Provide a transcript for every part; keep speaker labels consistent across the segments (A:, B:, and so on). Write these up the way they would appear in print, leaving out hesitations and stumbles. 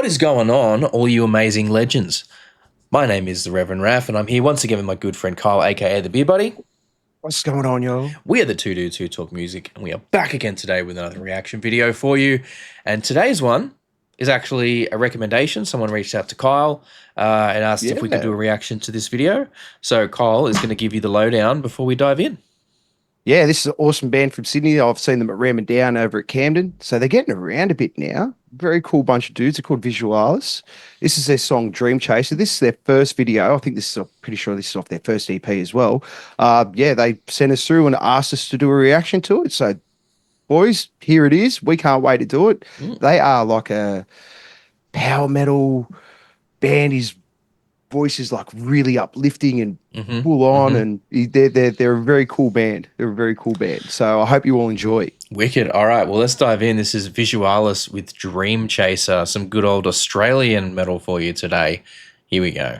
A: What is going on, all you amazing legends? My name is the Reverend Raff, and I'm here once again with my good friend Kyle, aka the Beer Buddy.
B: What's going on, yo?
A: We are the Two Dudes Who Talk Music, and we are back again today with another reaction video for you. And today's one is actually a recommendation. Someone reached out to Kyle and asked if we could do a reaction to this video. So Kyle is going to give you the lowdown before we dive in.
B: Yeah, this is an awesome band from Sydney. I've seen them at Ram and Down over at Camden. So they're getting around a bit now. Very cool bunch of dudes. They're called Visualis. This is their song Dreamchaser. This is their first video. I think this is, I'm pretty sure this is off their first EP as well. Yeah, they sent us through and asked us to do a reaction to it. So, boys, here it is. We can't wait to do it. They are like a power metal band. His voice is like really uplifting and full on, and they're a very cool band. They're a very cool band. So I hope you all enjoy.
A: Wicked. All right, well, let's dive in. This is Visualis with Dreamchaser, some good old Australian metal for you today. Here we go.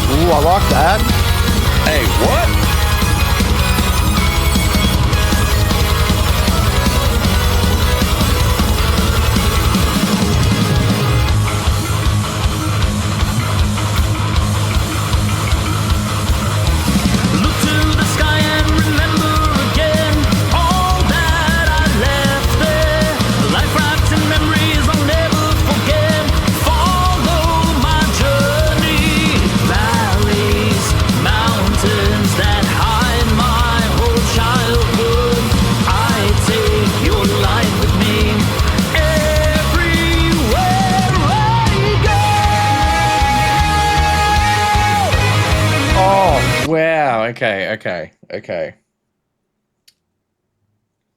B: Ooh, I like that.
A: Hey, what? Wow, okay.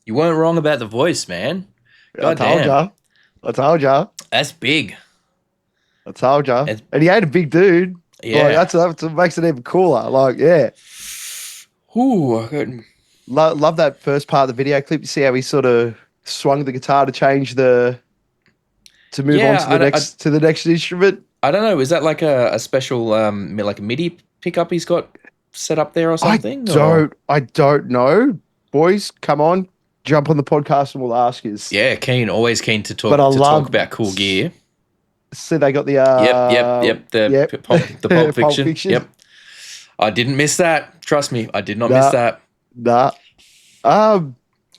A: You weren't wrong about the voice, man.
B: I told ya.
A: That's big.
B: I told ya. And he ain't a big dude.
A: Yeah.
B: Like, that's what makes it even cooler. Like, yeah.
A: Ooh,
B: love that first part of the video clip. You see how he sort of swung the guitar to change to move on to the next instrument.
A: I don't know. Is that like a special like a MIDI pickup he's got set up there or something?
B: I don't know. Boys, come on, jump on the podcast and we'll ask you.
A: Yeah, always keen to talk about cool gear.
B: So they got the
A: the Pulp Fiction. Yep. I didn't miss that. Trust me, I did not miss that.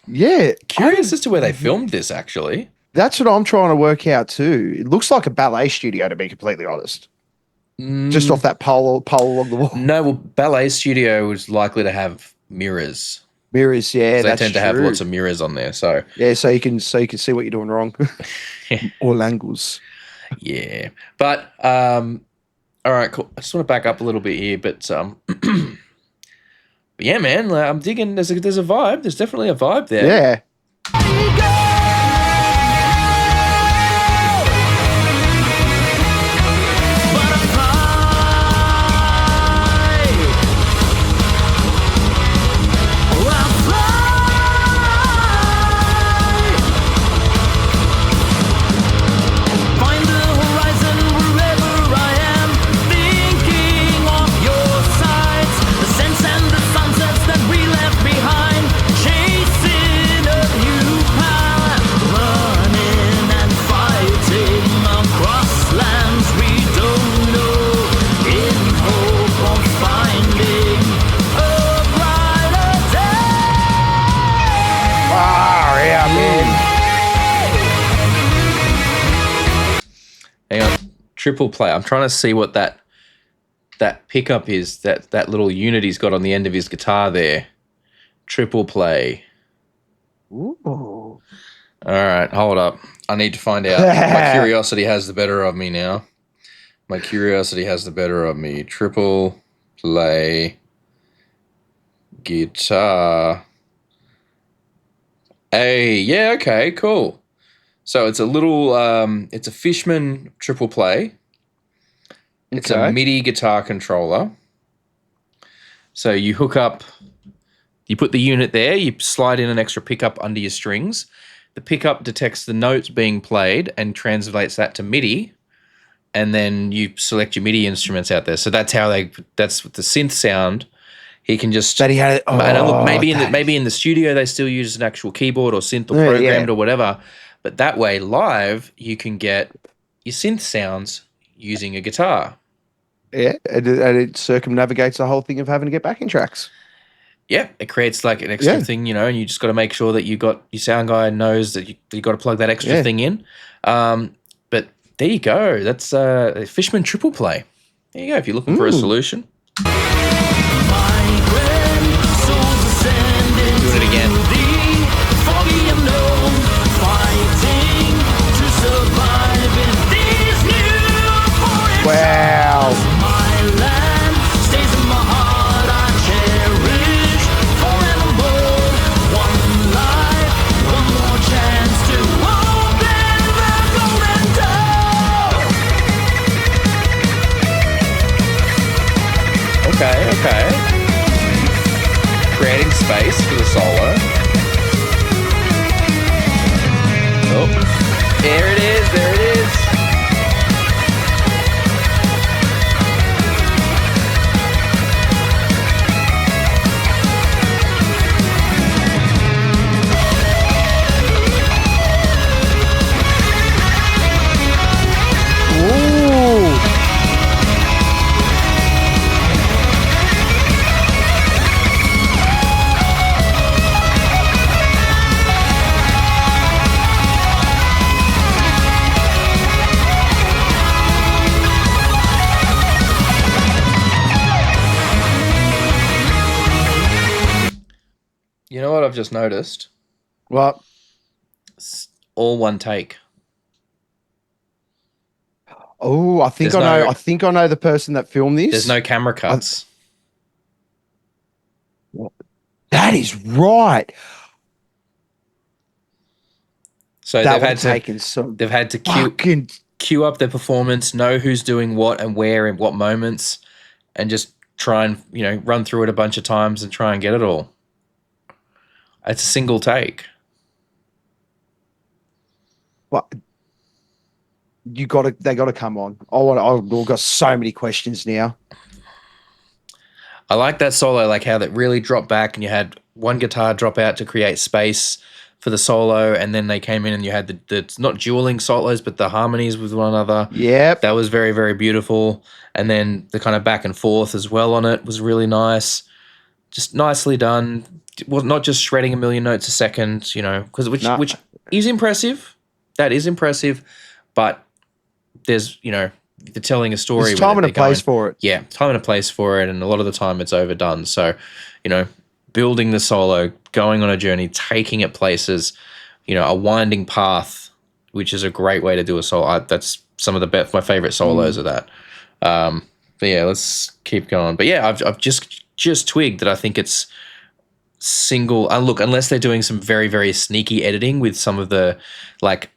B: Yeah.
A: Curious as to where they filmed this actually.
B: That's what I'm trying to work out too. It looks like a ballet studio, to be completely honest. Just off that pole along the wall.
A: No, well, ballet studio is likely to have mirrors.
B: Mirrors, yeah,
A: they tend to have lots of mirrors on there. So
B: yeah, so you can see what you're doing wrong, all angles.
A: Yeah, but all right, cool. I just want to back up a little bit here, but yeah, man, I'm digging. There's a vibe. There's definitely a vibe there.
B: Yeah.
A: Hang on, triple play. I'm trying to see what that pickup is. That little unit he's got on the end of his guitar there. Triple play.
B: Ooh.
A: All right, hold up. I need to find out. My curiosity has the better of me now. My curiosity has the better of me. Triple play guitar. Hey, yeah, okay, cool. So it's a little, it's a Fishman triple play. It's a MIDI guitar controller. So you hook up, you put the unit there, you slide in an extra pickup under your strings. The pickup detects the notes being played and translates that to MIDI, and then you select your MIDI instruments out there. So that's with the synth sound. He can just
B: That he had.
A: and look, maybe in the studio they still use an actual keyboard or synth or programmed or whatever. But that way, live, you can get your synth sounds using a guitar.
B: Yeah, and it circumnavigates the whole thing of having to get backing tracks.
A: Yeah, it creates like an extra thing, and you just got to make sure that your sound guy knows that you got to plug that extra thing in. But there you go. That's a Fishman triple play. There you go. If you're looking for a solution. Doing it again.
B: Wow.
A: Okay. Creating space for the solo. Oh, there it is. You know what I've just noticed?
B: What?
A: It's all one take.
B: Oh, I think I know the person that filmed this.
A: There's no camera cuts.
B: That is right.
A: So they've had to queue up their performance, know who's doing what and where and what moments, and just try and run through it a bunch of times and try and get it all. It's a single take.
B: What? They got to come on. I've got so many questions now.
A: I like that solo, like how that really dropped back and you had one guitar drop out to create space for the solo, and then they came in and you had the not dueling solos, but the harmonies with one another.
B: Yep.
A: That was very, very beautiful. And then the kind of back and forth as well on it was really nice. Just nicely done. Well, not just shredding a million notes a second, which is impressive. That is impressive, but there's, they're telling a story.
B: There's time and a place for it.
A: Yeah, time and a place for it, and a lot of the time it's overdone. So, building the solo, going on a journey, taking it places, a winding path, which is a great way to do a solo. That's some of my favorite solos of that. But yeah, let's keep going. But yeah, I've just twigged that I think it's single. Look, unless they're doing some very, very sneaky editing with some of the like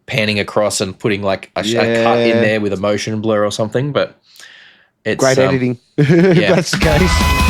A: panning across and putting like a cut in there with a motion blur or something, but it's
B: great editing. Yeah. That's the case.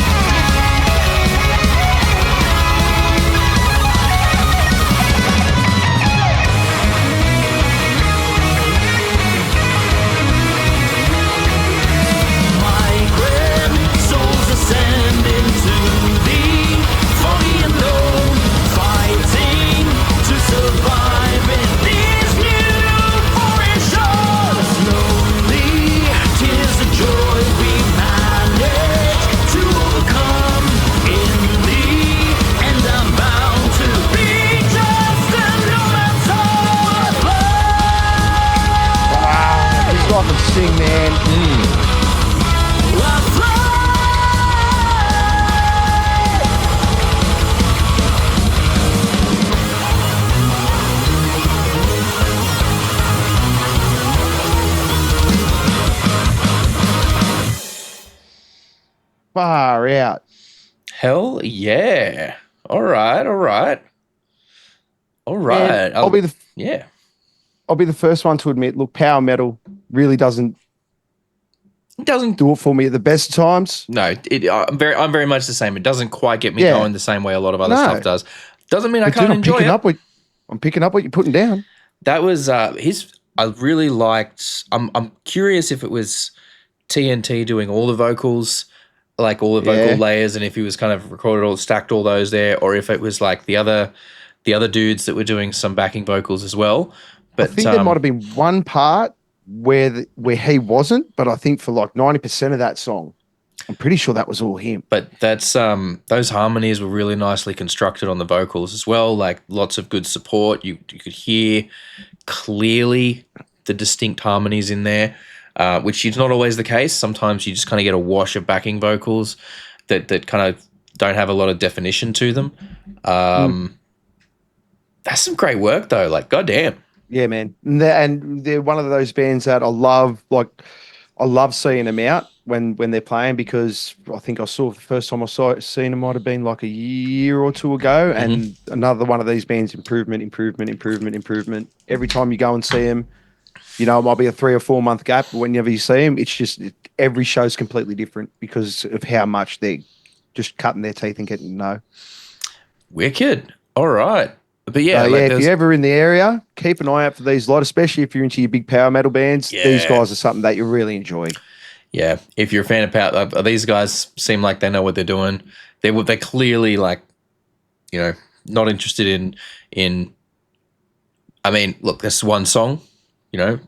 B: Far out.
A: Hell yeah. All right.
B: Man, I'll be the first one to admit, look, power metal really doesn't do it for me at the best of times.
A: No, I'm very much the same. It doesn't quite get me going the same way a lot of other stuff does. Doesn't mean I can't enjoy it.
B: I'm picking up what you're putting down.
A: That was I really liked. I'm curious if it was TNT doing all the vocals, like all the vocal layers, and if he was kind of recorded all stacked all those there, or if it was like the other dudes that were doing some backing vocals as well. But
B: I think there might have been one part where he wasn't, but I think for like 90% of that song, I'm pretty sure that was all him.
A: But that's those harmonies were really nicely constructed on the vocals as well. Like lots of good support. You could hear clearly the distinct harmonies in there, which is not always the case. Sometimes you just kind of get a wash of backing vocals that kind of don't have a lot of definition to them. That's some great work though. Like, goddamn.
B: Yeah, man. And they're one of those bands that I love. Like, I love seeing them out when they're playing, because I think the first time I seen them might have been like a year or two ago. And another one of these bands, improvement. Every time you go and see them, you know, it might be a 3 or 4 month gap, but whenever you see them, it's just every show's completely different because of how much they're just cutting their teeth and getting to know.
A: Wicked. All right. But yeah,
B: if you're ever in the area, keep an eye out for these lot, especially if you're into your big power metal bands. Yeah. These guys are something that you really enjoy. Yeah,
A: if you're a fan of power, these guys seem like they know what they're doing. They're clearly like, you know, not interested in. I mean, look, this one song, you know,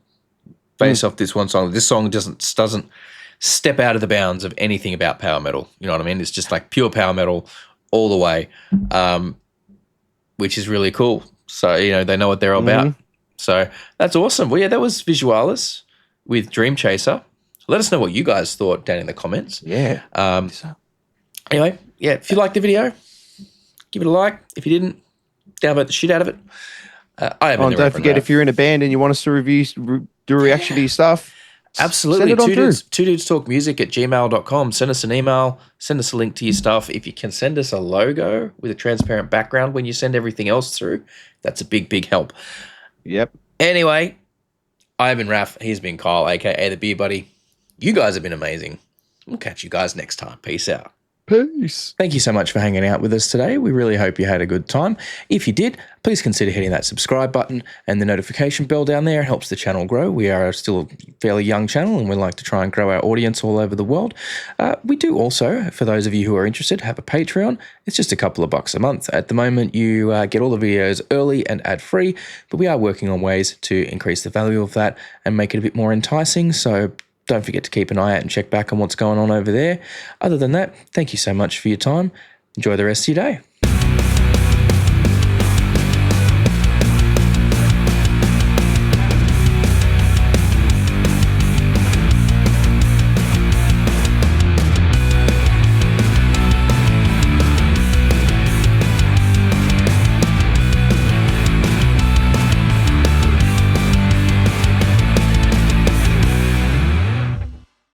A: based off this one song. This song doesn't step out of the bounds of anything about power metal. You know what I mean? It's just like pure power metal all the way. Which is really cool. So, you know, they know what they're all about. So that's awesome. Well, yeah, that was Visualis with Dreamchaser. Let us know what you guys thought down in the comments.
B: Yeah.
A: Anyway, yeah, if you liked the video, give it a like. If you didn't, downvote the shit out of it.
B: Don't forget, if you're in a band and you want us to do a reaction to your stuff,
A: absolutely. Two dudes talk music at gmail.com. Send us an email. Send us a link to your stuff. If you can send us a logo with a transparent background when you send everything else through, that's a big, big help.
B: Yep.
A: Anyway, I've been Raff. He's been Kyle, a.k.a. the Beer Buddy. You guys have been amazing. We'll catch you guys next time. Peace out.
B: Peace.
A: Thank you so much for hanging out with us today. We really hope you had a good time. If you did, please consider hitting that subscribe button and the notification bell down there. It helps the channel grow. We are still a fairly young channel and we like to try and grow our audience all over the world. We do also, for those of you who are interested, have a Patreon. It's just a couple of bucks a month. At the moment, you get all the videos early and ad-free, but we are working on ways to increase the value of that and make it a bit more enticing. So don't forget to keep an eye out and check back on what's going on over there. Other than that, thank you so much for your time. Enjoy the rest of your day.